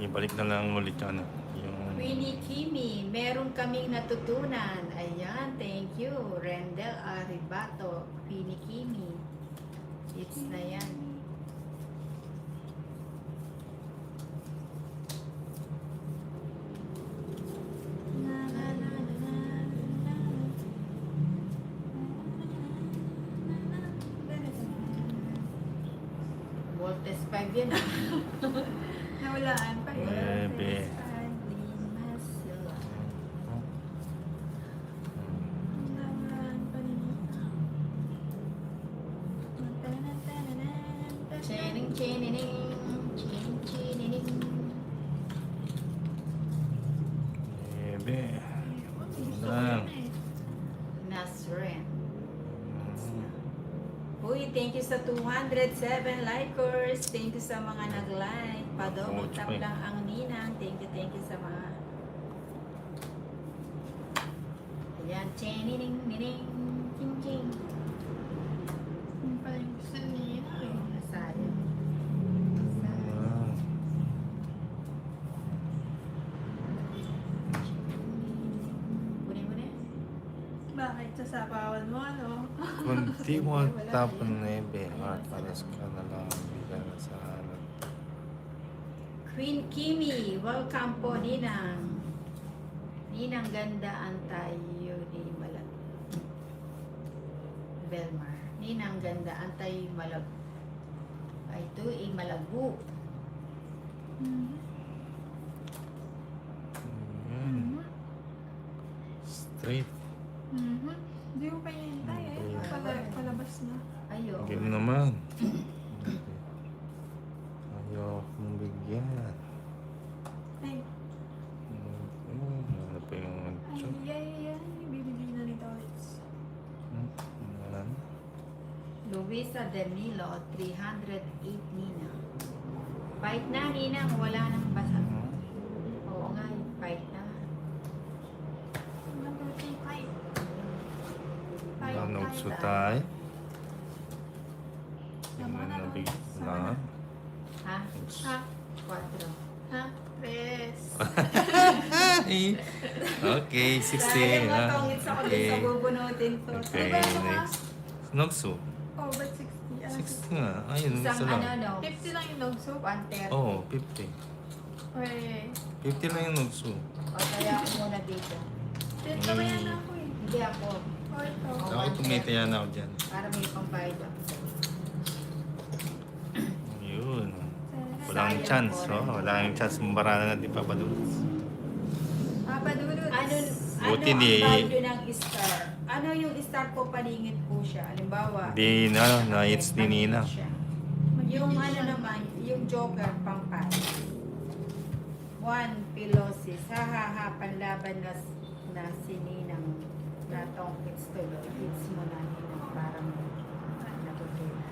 ibalik na lang ulit yung ano. Yung... Winnie Kimi, meron kaming natutunan. Ayan, thank you. Rendel Aribato, Winnie Kimi. It's na yan. Voltes 5 yan. Nawalaan pa yun. Bebe. Nawalaan pa rin. Chining, chining, chining, chining. Bebe. Lang. Nasren. Uy, thank you sa 207 likers. Thank you sa mga nag-like. Padouble tap lang ang ninang. Thank you sa mga... Ayan, chining, nining, ching, ching. Yung pala yung gusto niya. Sayang. Ah. Kunin mo na yan. Bakit sasapawan mo, ano? Kunti mo tapon na ebe. Pares ka na lang. Bigyan na sa alam. Queen Kimi, welcome po, Ninang. Ninang ganda antayo ni Malag. Belmar. Ninang ganda antay Malag. Ay, ito Malago. Ayan. Straight. Hindi ko pa hinihintay eh. Palabas na. Ayo. Bigyan mo naman. Ayaw kong bigyan. Ay, Ano pa yung ay, yan. Bibili na ni Dolls. Wala na. Luisa Danilo, 308 Nina. Fight na, Ninang. Wala nang basa. Oo nga, fight na. Number 3, fight. Lanog sutay. Sama na. Nabig Sama na. na. Ha? Ha? 4. Ha? Tres. Okay, 16. Sayang ah. matongit sa kulit Okay. sa bubunutin to. Okay, Ano ba? next. Nogso. Oh, ba't 60? 60 nga. Ayun, Isang isa lang. ano, no? 50 lang yung dog soup. 130. Oo, 50. Uy. 50 lang yung nogso. O, kaya ako muna dito. Dito ba yan ako eh? Hindi ako. Oh, ito. Ako tumitaya na ako dyan. Para may pambayad ako. Yun. Sayang Walang chance, po. no? Walang chance. Mumbarana natin papadulas. Papa Dudu. Buti ano di- ang value ng star? Ano yung star po palingit po siya? Halimbawa, Di na, na-hits ni Nina. palingit siya. Yung ano naman, yung joker pang pan. 1 pilosis. Ha ha ha, panlaban na si Ninang natong hits tuloy. Hits mo na Ninang para mo natutunan.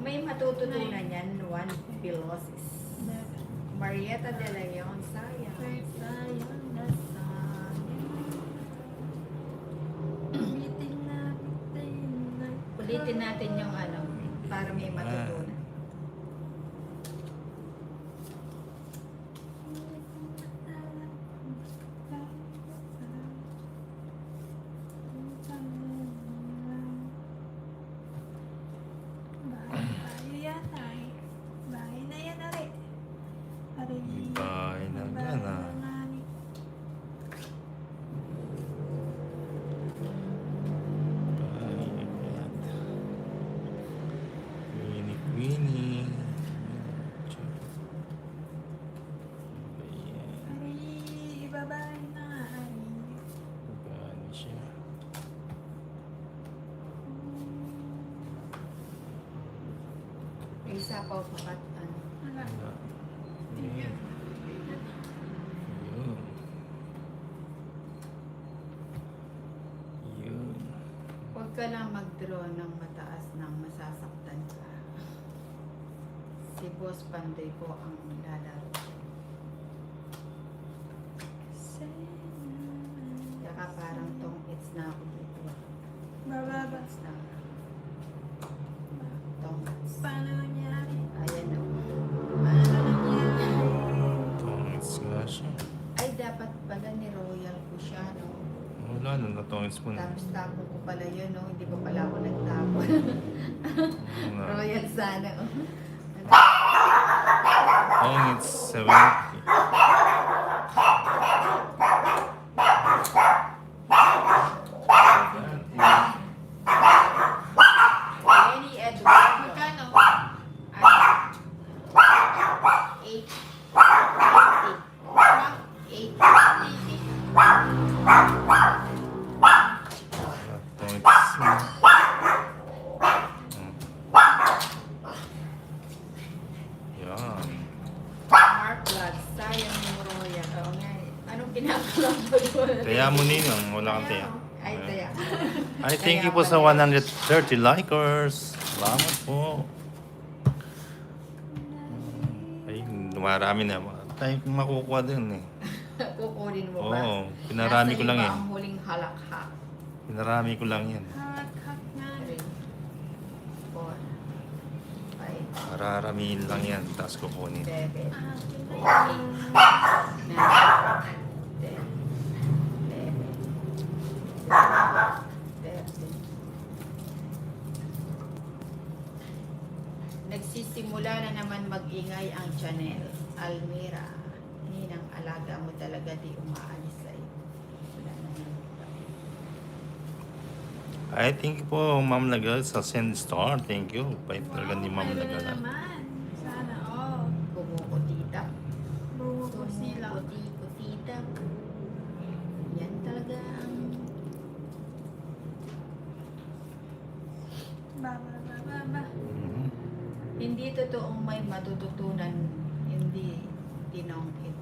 May matututunan yan, 1 pilosis. Marietta de Leon, sayang. Sayang na sayang. Ulitin natin yung ano, para may matutunan. Bahay na yan, Ari. Ari. Bahay na yan, ah. Queenie, Queenie. Ayan. Ari, ibabay na, Ari. Gani siya. May isa pa ako kat, ano. Wala. Wala. Thank you. Yun. Yun. Huwag ka lang mag-draw ng mataas nang masasaktan ka. Si Boss Panday po ang lalaro. Kaya parang tong it's na ako dito. Bababa. It's na. Tong it's. Paano nangyari? Ayan o. pala ni Royal ko siya, no? Wala, natungis mo na. Tapos tapon ko pala yun, no? Hindi pa pala ako nagtapon. Wala. Royal sana, oh. Oh, it's 70. Lenny Eduardo. Magkano? Eight. 80. Yan. Mark Vlog, sayang yung Royal. Oo nga eh. Anong kinakalamod mo? Kaya mo ninang, wala kang tiya. Ay, taya. Ay, thank you po sa 130 likers. Salamat po. Ay, marami na. Tayo makukuha din eh. Kukunin mo ba? Oo, pinarami ko lang Nasa yan. iba ang huling halakhak. Pinarami ko lang yan. Hak nga. 3, 4, 5, Mararamihin lang yan, tapos kukunin. 7, 8, 9, 10, 11, 13. Nagsisimula na naman mag-ingay ang channel. Almira, ninang alaga mo talaga di umaalis sa'yo. Wala na yan. Ay, thank you po, Ma'am Lagal, sa Send Star. Thank you. Bait talaga ni Ma'am Meron na Lagal. naman. Sana all. Kumukutita. Buhubos nila. Kutita. Yan talaga ang Ba. Mhm. hindi totoong may matututunan, hindi tinongkit.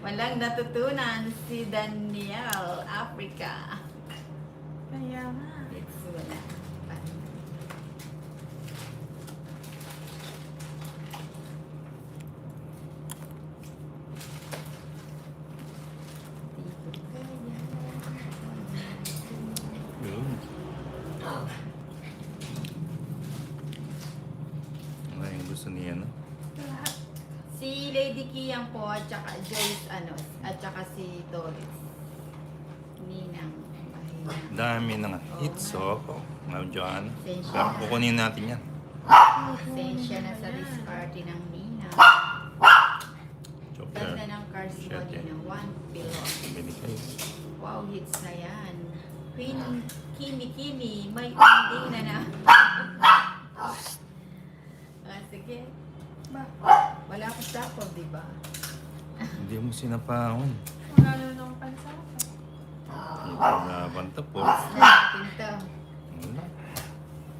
Walang natutunan si Daniel, Africa. Kaya nga. It's wala. Yun. Ano yung gusto niya, no? Lahat. Si Lady Kiyang po at saka Joyce at saka si Doris. Ninang. Mahina. Dami na nga. It's so, Ma'am Joanna. Pasensya na. Kukunin natin yan. Pasensya na sa risk party ng Nina. Joker. Ganda ng cars mo, Shit, Nina. One pillow. Bili kayo. Wow, hits na yan. Queen Kimi, may ending na na. Sige. Ba. Wala ko tapos, di ba? Hindi mo sinapahon. Wala na nung pansapan. Hindi na pantapos. Pinto. Wala.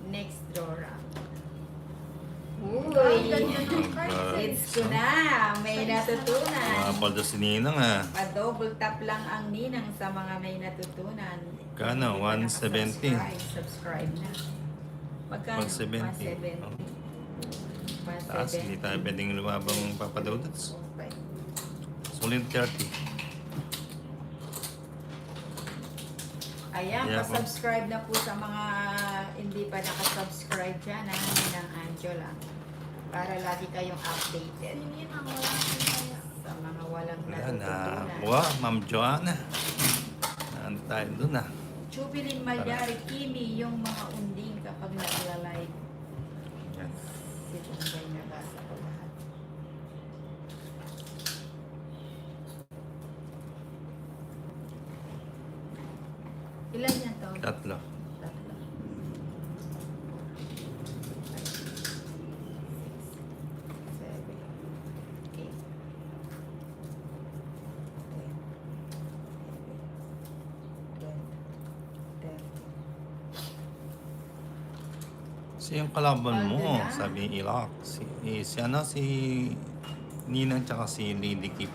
Next draw round. Ay, Uy! ganyan yung cards. Hits ko na. May natutunan. Mga paldo si Ninang ah. Pa-double tap lang ang ninang sa mga may natutunan. Kano? Hindi pa 170. nakasubscribe, subscribe na. Magkano? 170. 170. Taas, hindi tayo pwedeng lumabang papadodots. Okay. Sulit 30. Ayan, Yeah, pa-subscribe na po sa mga hindi pa nakasubscribe dyan, ng Angela. Para lagi kayong updated Singin ang wala kang kaya. sa mga walang Wala na. natutunan. Wow, Ma'am Joanna. Naan tayo doon ah. Chubilin Malyari, Kimi, yung mga unding kapag nagla-live. Yan. Si Tumbay nabasa ko lahat. Ilan yan to? Tatlo. Tatlo. 5, 6, 7, 8, 9, 10, 11, 12, 13. Si yung kalaban mo, Alden, ah. sabi ni Ilak. Si ano, si Ninang tsaka si Lady Kip.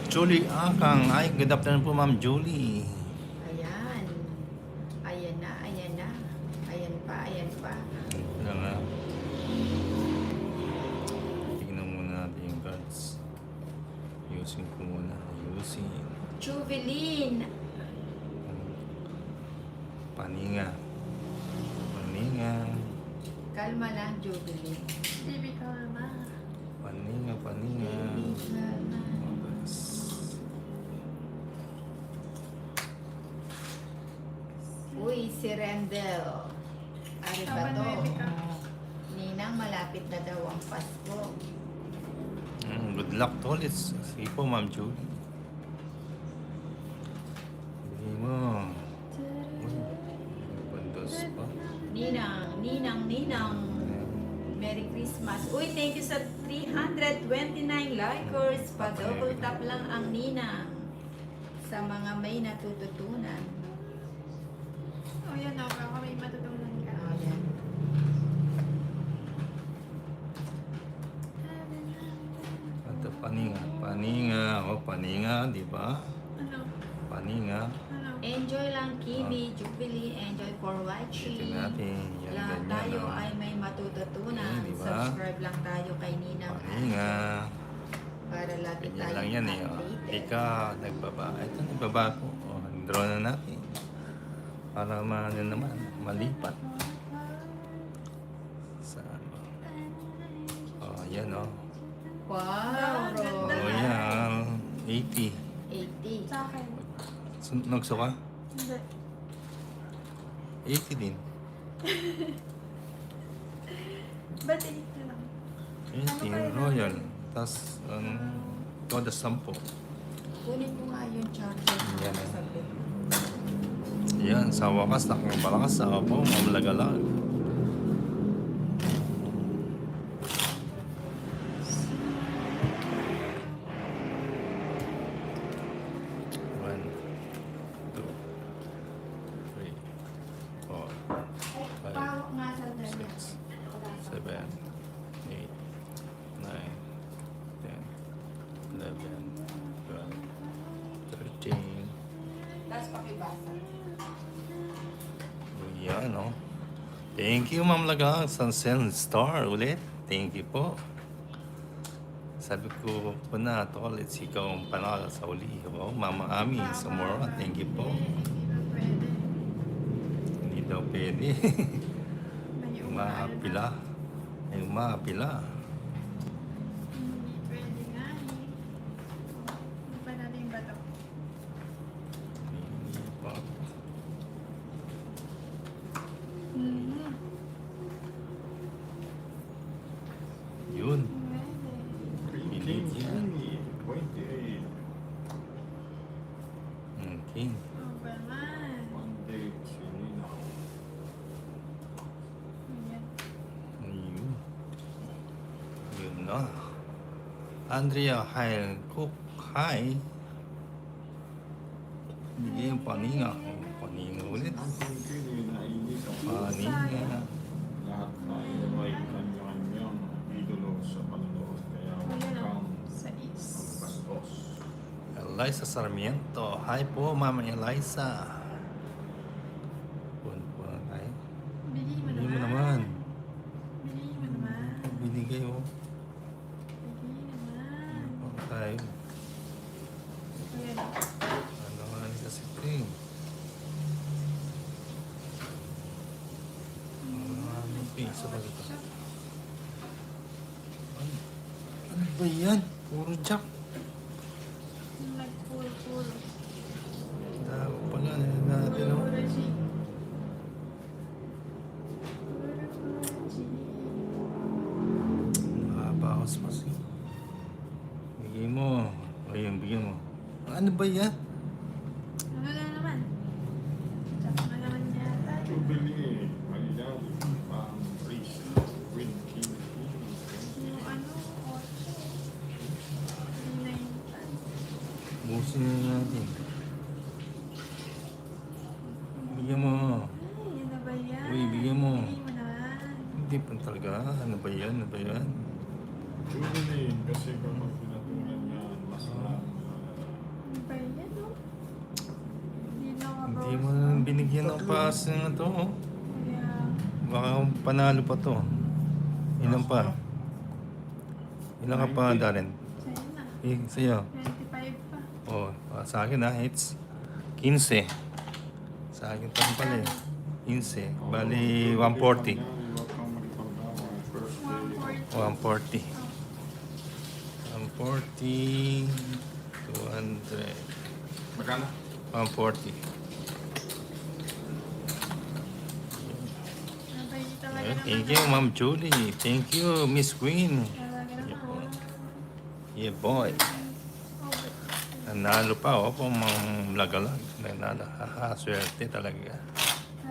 Julie Akang. Ay, good afternoon po, Ma'am Julie. Ayan. Ayan na, ayan na. Ayan pa, ayan pa. Wala nga. Tingnan muna natin yung cards. Using ko muna. Juicy. Jubilin. Paninga. Paninga. Kalma lang, Jubilin. Baby ka na. Paninga, paninga. Kalma. Uy, si Rendel. Ari ba Tama, to? baby ka. Ninang, malapit na daw ang Pasko. Good luck to ulit. Sige po, Ma'am Julie. Hindi mo. Bandos pa. Ninang. Merry Christmas. Uy, thank you sa 329 likers. Pa-double tap lang ang Ninang. Sa mga may natututunan. Oh, yan o. Baka may matutunan ka. Ayan. Ito, paninga. Paninga. O, paninga, di ba? Ano? Paninga. Ano? Enjoy lang, Kimi, Jubilee. Enjoy for watching. Ito natin. Yan, Lahat ganyan. tayo o. ay may matututunan. Di ba? Subscribe lang tayo kay Ninang. Paninga. Para lagi Ganyan tayo lang yan eh. O. Hindi ka nagbaba. Ito, nagbaba po. O, draw na natin. Para ano naman, malipat. Saan ba? O, yan o. Wow, Ganda. O, Ro. yan. 80. 80. Sa akin. Nagso ka? Hindi. 80 din. Ba't init na lang? 80, royal. Tapos, toda 10. Kunin ko nga yung charger. Yan. Sabi. Yan, sa wakas, nakapalakas ako po, mamlagalag. One, two, three, four, five, Pawak nga sa dali. 6, 7, 8, 9, 10, 11, 12, 13. Tapos pakibasa. Yan, no? Thank you, Ma'am Lagang. Sunset Star ulit. Thank you po. Sabi ko po na, tol, it's ikaw ang panalo sa uli. Oh, Mama Ami, Samora, thank you po. Hindi ba pwede? Hindi daw pwede. May Umapila. Ay, umapila. Hindi pwede nga eh. Hindi pa natin yung bato. Hindi pa. Mhm. Yun. Pwede. King, King, 28. King. Oh, ba naman? Monday, Selena. Ayan. Yun. Yun na. Andrea Heil Cook. Hi. Bigay yung paninga. Oh, paninga ulit. Ang pinipili na init ang Paninga. lahat tayo ay kanya-kanyang idolo sa panonood. Kaya huwag Ayan o. kang Sa is. magbastos. Eliza Sarmiento. Hi po, Mama Eliza. Puan po na tayo. Bili mo Hindi mo naman. naman. Bili mo naman. Binigay oh. Bili naman. Puan tayo. Ayan o. Ano nga ni kasi ito eh. Ano piso ba dito? Ano ba yan? Puro jack. Nagpul-pul. Dago pala natin oh. Pul-pul-chi. Nakabawas pa siya. Bigay mo. Ayun, bigyan mo. Ano ba yan? Ano na naman? Tsaka na naman yata. Jubilee, Maligari, Pang, Priest, Queen, King, Yung ano, 8. 9. Busin na natin. Bigyan mo. Ay, ano ba yan? Uy, bigyan mo. Bigyan mo naman. Hindi pa talaga. Ano ba yan? Ano ba yan? Jubilee, kasi kapag pinatulan yan, mas marami. Ano ba yan, no? Hindi na Hindi mo na binigyan ng pass na to. Oh. Kaya, Baka panalo pa to. Ilan pa? Ilan ka pa, Darren? sa'yo na. Eh, sa'yo. 25 pa. Oh, sa akin it's 15. Sa akin pa rin pala eh. 15. Bali, 140. Huwag kang magpagdawa. First day. 140. 140. 140. 200. Magkano? 140. Talaga naman. Thank you, Ma'am Julie. Thank you, Miss Queen. Talaga naman. Yeah, boy. Nanalo pa, oh, kung mga lagalag. Nanalo. Haha, swerte talaga.